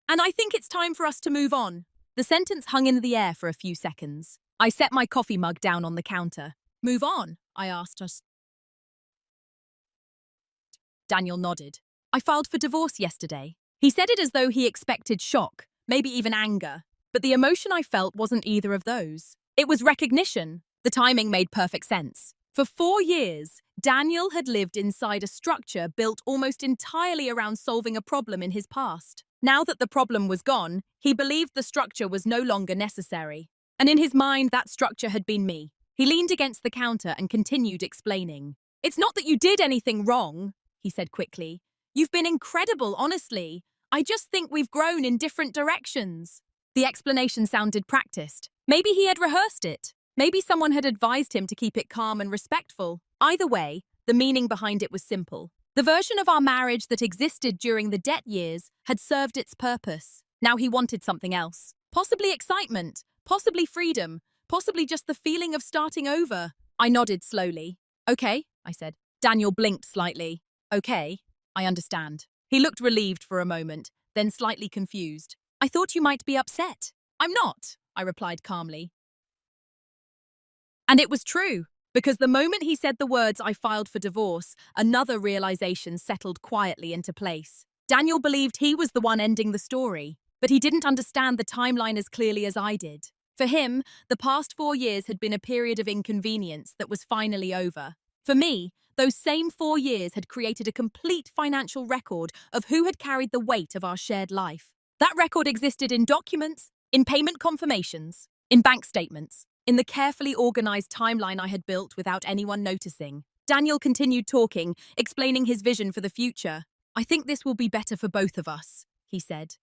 "And I think it's time for us to move on." The sentence hung in the air for a few seconds. I set my coffee mug down on the counter. "Move on?" I asked us. Daniel nodded. "I filed for divorce yesterday." He said it as though he expected shock, maybe even anger. But the emotion I felt wasn't either of those. It was recognition. The timing made perfect sense. For 4 years, Daniel had lived inside a structure built almost entirely around solving a problem in his past. Now that the problem was gone, he believed the structure was no longer necessary. And in his mind, that structure had been me. He leaned against the counter and continued explaining. "It's not that you did anything wrong," he said quickly. "You've been incredible, honestly. I just think we've grown in different directions." The explanation sounded practiced. Maybe he had rehearsed it. Maybe someone had advised him to keep it calm and respectful. Either way, the meaning behind it was simple. The version of our marriage that existed during the debt years had served its purpose. Now he wanted something else. Possibly excitement, possibly freedom, possibly just the feeling of starting over. I nodded slowly. "Okay," I said. Daniel blinked slightly. "Okay, I understand." He looked relieved for a moment, then slightly confused. "I thought you might be upset." "I'm not," I replied calmly. And it was true, because the moment he said the words "I filed for divorce," another realization settled quietly into place. Daniel believed he was the one ending the story, but he didn't understand the timeline as clearly as I did. For him, the past 4 years had been a period of inconvenience that was finally over. For me, those same 4 years had created a complete financial record of who had carried the weight of our shared life. That record existed in documents, in payment confirmations, in bank statements, in the carefully organized timeline I had built without anyone noticing. Daniel continued talking, explaining his vision for the future. "I think this will be better for both of us," he said.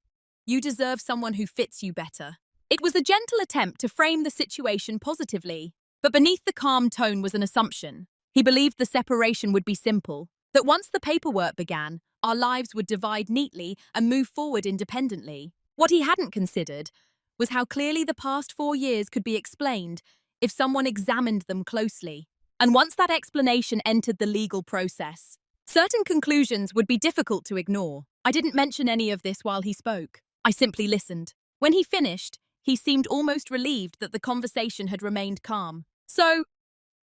"You deserve someone who fits you better." It was a gentle attempt to frame the situation positively, but beneath the calm tone was an assumption. He believed the separation would be simple, that once the paperwork began, our lives would divide neatly and move forward independently. What he hadn't considered was how clearly the past 4 years could be explained if someone examined them closely. And once that explanation entered the legal process, certain conclusions would be difficult to ignore. I didn't mention any of this while he spoke. I simply listened. When he finished, he seemed almost relieved that the conversation had remained calm. "So,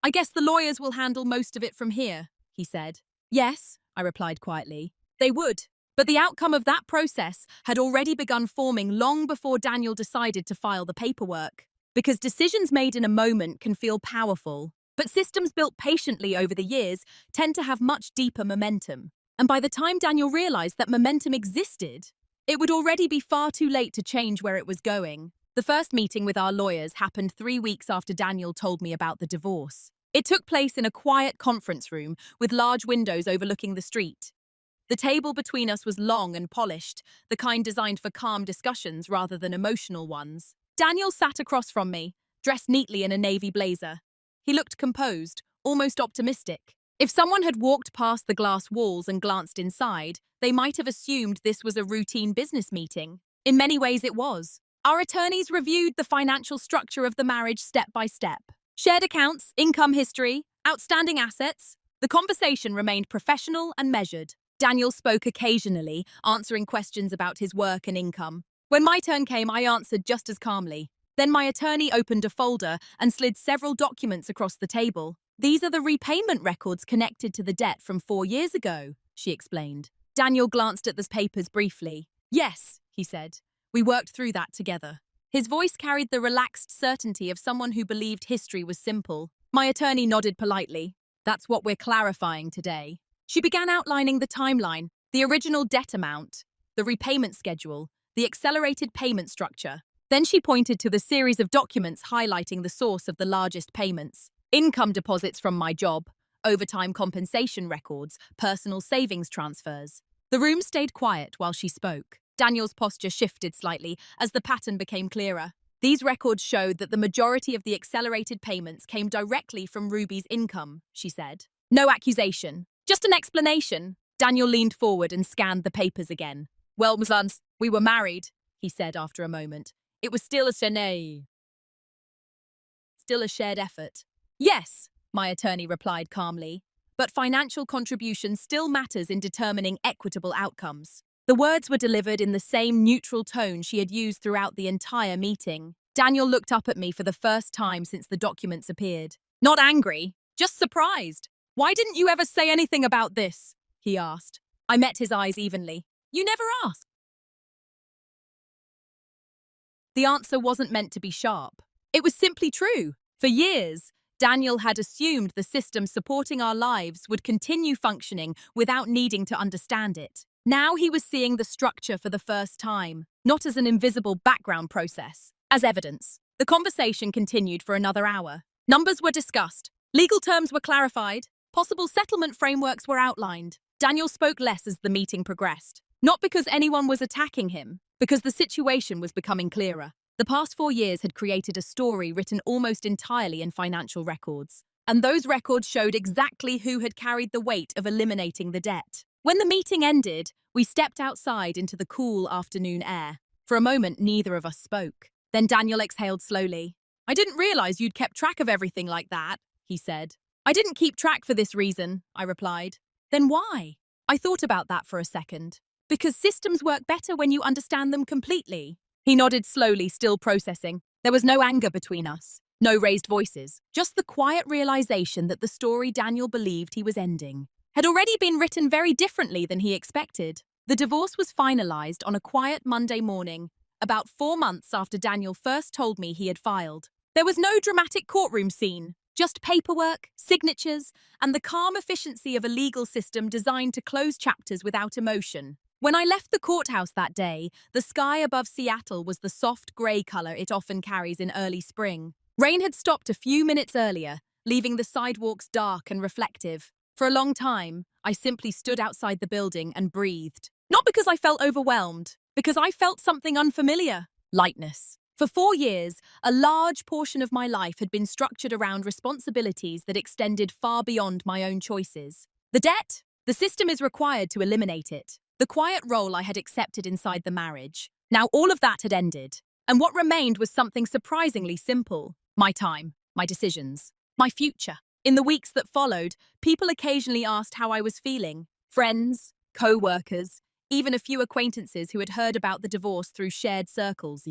I guess the lawyers will handle most of it from here," he said. "Yes," I replied quietly. "They would." But the outcome of that process had already begun forming long before Daniel decided to file the paperwork. Because decisions made in a moment can feel powerful, but systems built patiently over the years tend to have much deeper momentum. And by the time Daniel realized that momentum existed, it would already be far too late to change where it was going. The first meeting with our lawyers happened 3 weeks after Daniel told me about the divorce. It took place in a quiet conference room with large windows overlooking the street. The table between us was long and polished, the kind designed for calm discussions rather than emotional ones. Daniel sat across from me, dressed neatly in a navy blazer. He looked composed, almost optimistic. If someone had walked past the glass walls and glanced inside, they might have assumed this was a routine business meeting. In many ways it was. Our attorneys reviewed the financial structure of the marriage step by step. Shared accounts, income history, outstanding assets. The conversation remained professional and measured. Daniel spoke occasionally, answering questions about his work and income. When my turn came, I answered just as calmly. Then my attorney opened a folder and slid several documents across the table. These are the repayment records connected to the debt from 4 years ago, she explained. Daniel glanced at the papers briefly. Yes, he said. We worked through that together. His voice carried the relaxed certainty of someone who believed history was simple. My attorney nodded politely. That's what we're clarifying today. She began outlining the timeline, the original debt amount, the repayment schedule, the accelerated payment structure. Then she pointed to the series of documents highlighting the source of the largest payments. Income deposits from my job, overtime compensation records, personal savings transfers. The room stayed quiet while she spoke. Daniel's posture shifted slightly as the pattern became clearer. These records showed that the majority of the accelerated payments came directly from Ruby's income, she said. No accusation, just an explanation. Daniel leaned forward and scanned the papers again. Well, Ms. Lance, we were married, he said after a moment. It was still a shared effort. Yes, my attorney replied calmly, but financial contribution still matters in determining equitable outcomes. The words were delivered in the same neutral tone she had used throughout the entire meeting. Daniel looked up at me for the first time since the documents appeared. Not angry, just surprised. Why didn't you ever say anything about this? He asked. I met his eyes evenly. You never asked. The answer wasn't meant to be sharp. It was simply true. For years, Daniel had assumed the system supporting our lives would continue functioning without needing to understand it. Now he was seeing the structure for the first time, not as an invisible background process, as evidence. The conversation continued for another hour. Numbers were discussed. Legal terms were clarified. Possible settlement frameworks were outlined. Daniel spoke less as the meeting progressed. Not because anyone was attacking him, because the situation was becoming clearer. The past 4 years had created a story written almost entirely in financial records. And those records showed exactly who had carried the weight of eliminating the debt. When the meeting ended, we stepped outside into the cool afternoon air. For a moment, neither of us spoke. Then Daniel exhaled slowly. I didn't realize you'd kept track of everything like that, he said. I didn't keep track for this reason, I replied. Then why? I thought about that for a second. Because systems work better when you understand them completely. He nodded slowly, still processing. There was no anger between us, no raised voices, just the quiet realization that the story Daniel believed he was ending had already been written very differently than he expected. The divorce was finalized on a quiet Monday morning, about 4 months after Daniel first told me he had filed. There was no dramatic courtroom scene, just paperwork, signatures, and the calm efficiency of a legal system designed to close chapters without emotion. When I left the courthouse that day, the sky above Seattle was the soft grey color it often carries in early spring. Rain had stopped a few minutes earlier, leaving the sidewalks dark and reflective. For a long time, I simply stood outside the building and breathed. Not because I felt overwhelmed, because I felt something unfamiliar. Lightness. For 4 years, a large portion of my life had been structured around responsibilities that extended far beyond my own choices. The debt? The system is required to eliminate it. The quiet role I had accepted inside the marriage. Now all of that had ended. And what remained was something surprisingly simple. My time, my decisions, my future. In the weeks that followed, people occasionally asked how I was feeling. Friends, co-workers, even a few acquaintances who had heard about the divorce through shared circles.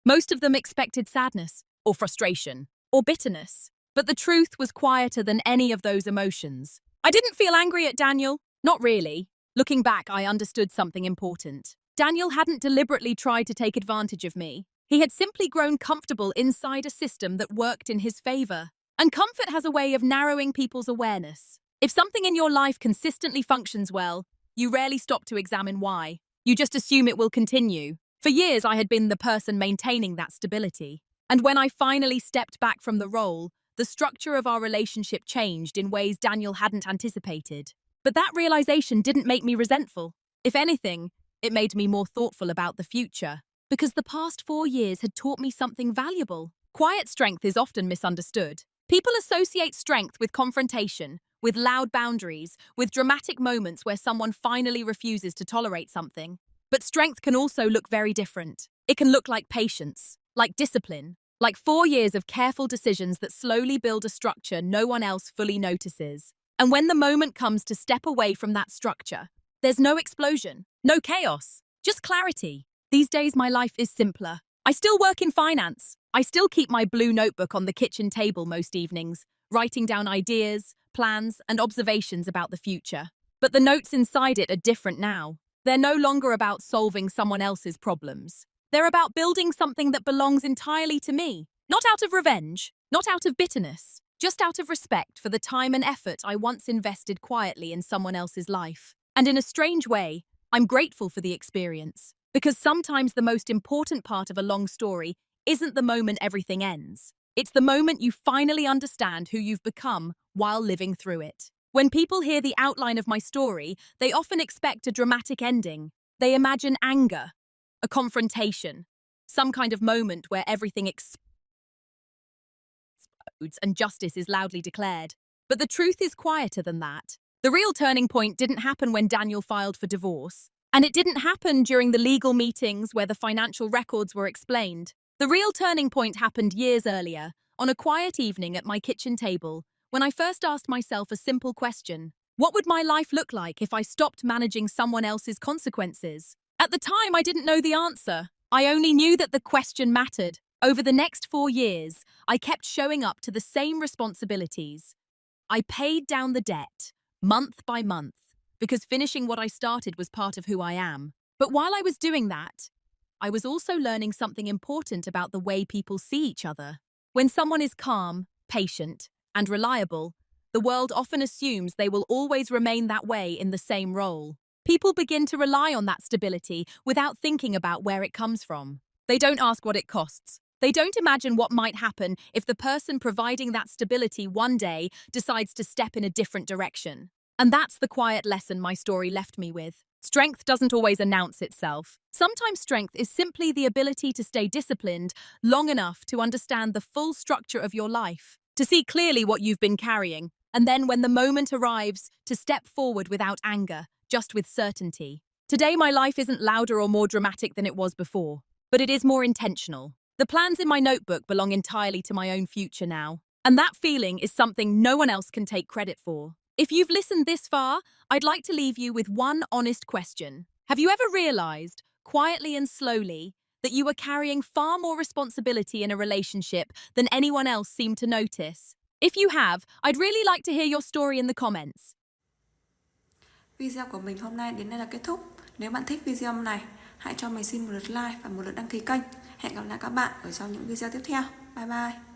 Most of them expected sadness, or frustration, or bitterness. But the truth was quieter than any of those emotions. I didn't feel angry at Daniel. Not really. Looking back, I understood something important. Daniel hadn't deliberately tried to take advantage of me. He had simply grown comfortable inside a system that worked in his favor. And comfort has a way of narrowing people's awareness. If something in your life consistently functions well, you rarely stop to examine why. You just assume it will continue. For years, I had been the person maintaining that stability. And when I finally stepped back from the role, the structure of our relationship changed in ways Daniel hadn't anticipated. But that realization didn't make me resentful. If anything, it made me more thoughtful about the future. Because the past 4 years had taught me something valuable. Quiet strength is often misunderstood. People associate strength with confrontation, with loud boundaries, with dramatic moments where someone finally refuses to tolerate something. But strength can also look very different. It can look like patience, like discipline, like 4 years of careful decisions that slowly build a structure no one else fully notices. And when the moment comes to step away from that structure, There's no explosion, no chaos, just clarity. These days, my life is simpler. I still work in finance. I still keep my blue notebook on the kitchen table most evenings, writing down ideas, plans, and observations about the future. But the notes inside it are different now. They're no longer about solving someone else's problems. They're about building something that belongs entirely to me. Not out of revenge, not out of bitterness, just out of respect for the time and effort I once invested quietly in someone else's life. And in a strange way, I'm grateful for the experience. Because sometimes the most important part of a long story isn't the moment everything ends. It's the moment you finally understand who you've become while living through it. When people hear the outline of my story, they often expect a dramatic ending. They imagine anger, a confrontation, some kind of moment where everything explodes and justice is loudly declared. But the truth is quieter than that. The real turning point didn't happen when Daniel filed for divorce. And it didn't happen during the legal meetings where the financial records were explained. The real turning point happened years earlier, on a quiet evening at my kitchen table, when I first asked myself a simple question. What would my life look like if I stopped managing someone else's consequences? At the time, I didn't know the answer. I only knew that the question mattered. Over the next 4 years, I kept showing up to the same responsibilities. I paid down the debt, month by month, because finishing what I started was part of who I am. But while I was doing that, I was also learning something important about the way people see each other. When someone is calm, patient, and reliable, the world often assumes they will always remain that way in the same role. People begin to rely on that stability without thinking about where it comes from. They don't ask what it costs. They don't imagine what might happen if the person providing that stability one day decides to step in a different direction. And that's the quiet lesson my story left me with. Strength doesn't always announce itself. Sometimes strength is simply the ability to stay disciplined long enough to understand the full structure of your life, to see clearly what you've been carrying, and then when the moment arrives, to step forward without anger, just with certainty. Today, my life isn't louder or more dramatic than it was before, but it is more intentional. The plans in my notebook belong entirely to my own future now, and that feeling is something no one else can take credit for. If you've listened this far, I'd like to leave you with one honest question. Have you ever realized, quietly and slowly, that you are carrying far more responsibility in a relationship than anyone else seemed to notice? If you have, I'd really like to hear your story in the comments. Video của mình hôm nay đến đây là kết thúc. Nếu bạn thích video này, hãy cho mình xin một lượt like và một lượt đăng ký kênh. Hẹn gặp lại các bạn ở trong những video tiếp theo. Bye bye!